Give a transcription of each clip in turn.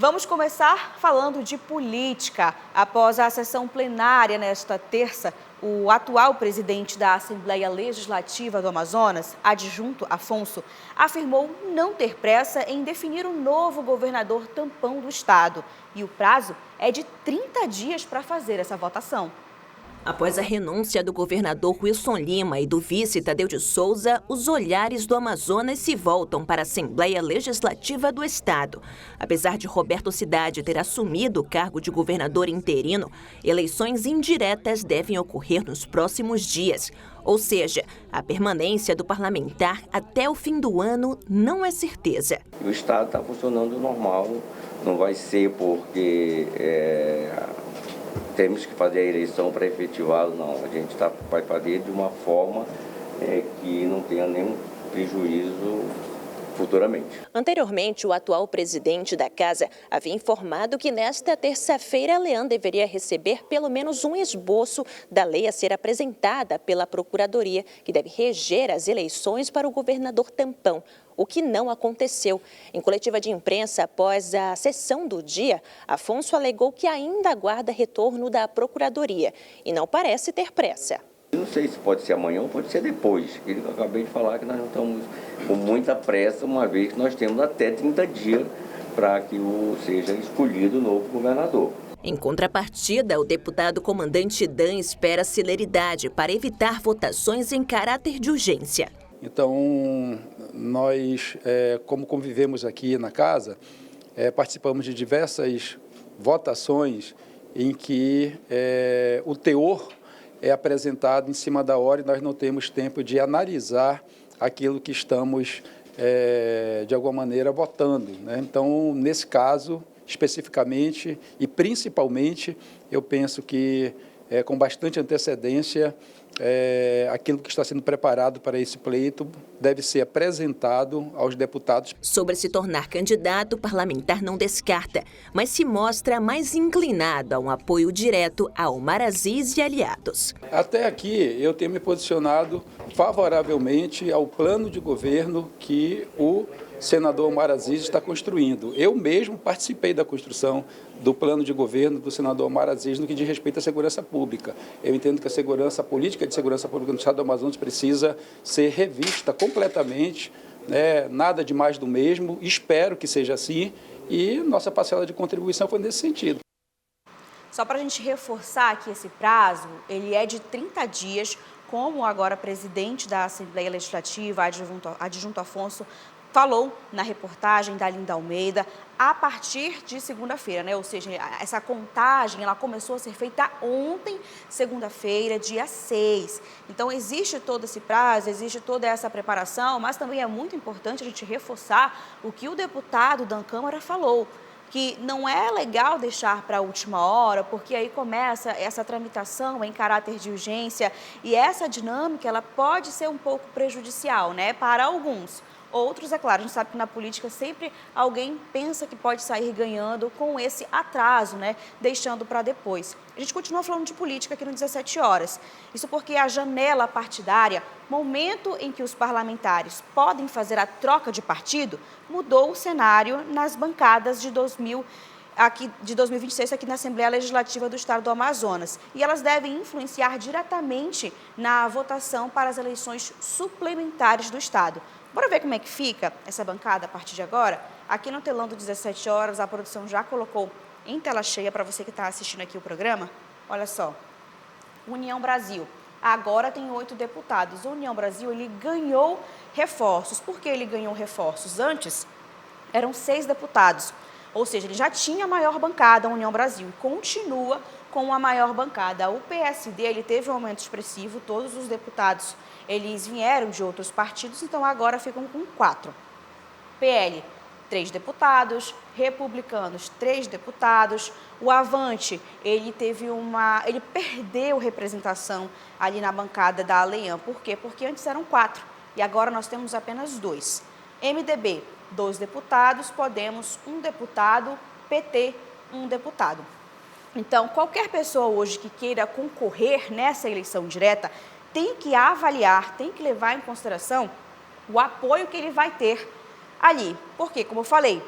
Vamos começar falando de política. Após a sessão plenária nesta terça, o atual presidente da Assembleia Legislativa do Amazonas, Adjunto Afonso, afirmou não ter pressa em definir o novo governador tampão do estado. E o prazo é de 30 dias para fazer essa votação. Após a renúncia do governador Wilson Lima e do vice Tadeu de Souza, os olhares do Amazonas se voltam para a Assembleia Legislativa do Estado. Apesar de Roberto Cidade ter assumido o cargo de governador interino, eleições indiretas devem ocorrer nos próximos dias. Ou seja, a permanência do parlamentar até o fim do ano não é certeza. O Estado está funcionando normal, não vai ser porque temos que fazer a eleição para efetivá-lo, não. A gente vai fazer de uma forma que não tenha nenhum prejuízo futuramente. Anteriormente, o atual presidente da casa havia informado que nesta terça-feira, Leão deveria receber pelo menos um esboço da lei a ser apresentada pela Procuradoria, que deve reger as eleições para o governador tampão, o que não aconteceu. Em coletiva de imprensa, após a sessão do dia, Afonso alegou que ainda aguarda retorno da Procuradoria e não parece ter pressa. Não sei se pode ser amanhã ou pode ser depois. Eu acabei de falar que nós não estamos com muita pressa, uma vez que nós temos até 30 dias para que seja escolhido o novo governador. Em contrapartida, o deputado comandante Dan espera celeridade para evitar votações em caráter de urgência. Então, nós, como convivemos aqui na casa, participamos de diversas votações em que o teor é apresentado em cima da hora e nós não temos tempo de analisar aquilo que estamos, de alguma maneira, votando, né? Então, nesse caso, especificamente e principalmente, eu penso que, com bastante antecedência, aquilo que está sendo preparado para esse pleito deve ser apresentado aos deputados. Sobre se tornar candidato, o parlamentar não descarta, mas se mostra mais inclinado a um apoio direto a Omar Aziz e aliados. Até aqui, eu tenho me posicionado favoravelmente ao plano de governo que o senador Omar Aziz está construindo. Eu mesmo participei da construção do plano de governo do senador Omar Aziz no que diz respeito à segurança pública. Eu entendo que a política de segurança pública no estado do Amazonas precisa ser revista completamente, né? Nada de mais do mesmo, espero que seja assim e nossa parcela de contribuição foi nesse sentido. Só para a gente reforçar aqui esse prazo, ele é de 30 dias, como agora presidente da Assembleia Legislativa, Adjunto Afonso, falou na reportagem da Linda Almeida, a partir de segunda-feira, né? Ou seja, essa contagem ela começou a ser feita ontem, segunda-feira, dia 6. Então, existe todo esse prazo, existe toda essa preparação, mas também é muito importante a gente reforçar o que o deputado da Câmara falou, que não é legal deixar para a última hora, porque aí começa essa tramitação em caráter de urgência e essa dinâmica ela pode ser um pouco prejudicial, né, para alguns. Outros, é claro, a gente sabe que na política sempre alguém pensa que pode sair ganhando com esse atraso, né? Deixando para depois. A gente continua falando de política aqui no 17 horas. Isso porque a janela partidária, momento em que os parlamentares podem fazer a troca de partido, mudou o cenário nas bancadas de 2026 aqui na Assembleia Legislativa do Estado do Amazonas. E elas devem influenciar diretamente na votação para as eleições suplementares do Estado. Bora ver como é que fica essa bancada a partir de agora? Aqui no telão do 17 horas, a produção já colocou em tela cheia para você que está assistindo aqui o programa. Olha só, União Brasil, agora tem 8 deputados. O União Brasil, ele ganhou reforços. Por que ele ganhou reforços? Antes, eram 6 deputados. Ou seja, ele já tinha a maior bancada, a União Brasil, e continua com a maior bancada. O PSD, ele teve um aumento expressivo, todos os deputados, eles vieram de outros partidos, então agora ficam com 4. PL, 3 deputados, Republicanos, 3 deputados. O Avante, ele perdeu representação ali na bancada da Leão. Por quê? Porque antes eram 4 e agora nós temos apenas 2. MDB, 2 deputados, Podemos, 1 deputado, PT, 1 deputado. Então, qualquer pessoa hoje que queira concorrer nessa eleição direta tem que avaliar, tem que levar em consideração o apoio que ele vai ter ali. Porque, como eu falei,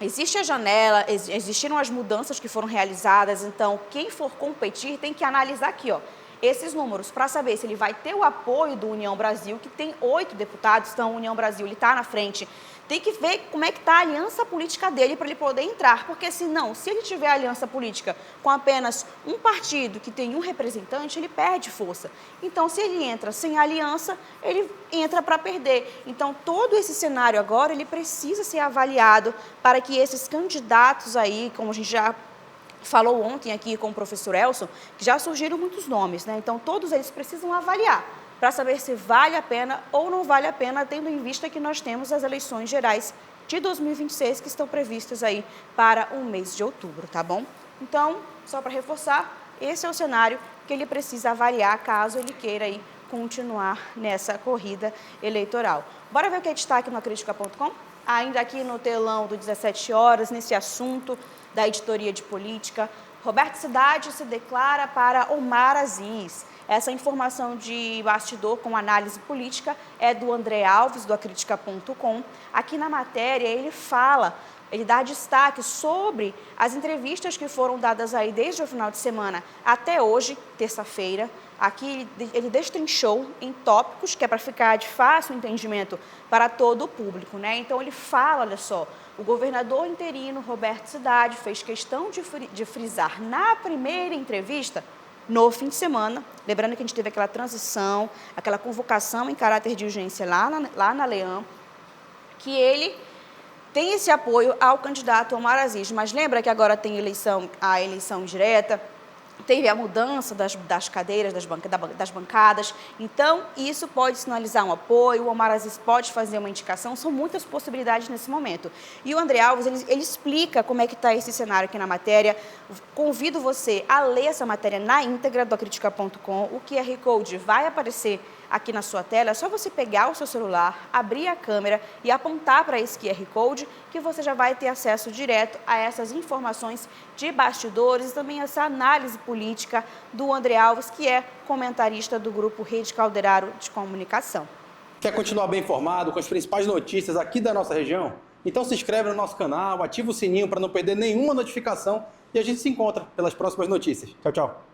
existe a janela, existiram as mudanças que foram realizadas, então quem for competir tem que analisar aqui, ó, esses números para saber se ele vai ter o apoio do União Brasil, que tem 8 deputados, então o União Brasil está na frente. Tem que ver como é que está a aliança política dele para ele poder entrar, porque senão, se ele tiver aliança política com apenas um partido que tem um representante, ele perde força. Então, se ele entra sem aliança, ele entra para perder. Então, todo esse cenário agora, ele precisa ser avaliado para que esses candidatos aí, como a gente já falou ontem aqui com o professor Elson, que já surgiram muitos nomes, né? Então, todos eles precisam avaliar para saber se vale a pena ou não vale a pena, tendo em vista que nós temos as eleições gerais de 2026 que estão previstas aí para o mês de outubro, tá bom? Então, só para reforçar, esse é o cenário que ele precisa avaliar caso ele queira aí continuar nessa corrida eleitoral. Bora ver o que é destaque no Acritica.com? Ainda aqui no telão do 17 horas, nesse assunto da editoria de política, Roberto Cidade se declara para Omar Aziz. Essa informação de bastidor com análise política é do André Alves, do Acritica.com. Aqui na matéria ele dá destaque sobre as entrevistas que foram dadas aí desde o final de semana até hoje, terça-feira. Aqui ele destrinchou em tópicos que é para ficar de fácil entendimento para todo o público, né? Então ele fala, olha só, o governador interino Roberto Cidade fez questão de frisar na primeira entrevista no fim de semana, lembrando que a gente teve aquela transição, aquela convocação em caráter de urgência lá na Leão, que ele tem esse apoio ao candidato Omar Aziz. Mas lembra que agora tem a eleição direta, teve a mudança das cadeiras, das bancadas, então isso pode sinalizar um apoio, o Omar Aziz pode fazer uma indicação, são muitas possibilidades nesse momento. E o André Alves, ele explica como é que está esse cenário aqui na matéria. Convido você a ler essa matéria na íntegra do Acritica.com, o QR Code vai aparecer aqui na sua tela, é só você pegar o seu celular, abrir a câmera e apontar para esse QR Code que você já vai ter acesso direto a essas informações de bastidores e também essa análise política do André Alves, que é comentarista do grupo Rede Calderaro de Comunicação. Quer continuar bem informado com as principais notícias aqui da nossa região? Então se inscreve no nosso canal, ativa o sininho para não perder nenhuma notificação e a gente se encontra pelas próximas notícias. Tchau, tchau.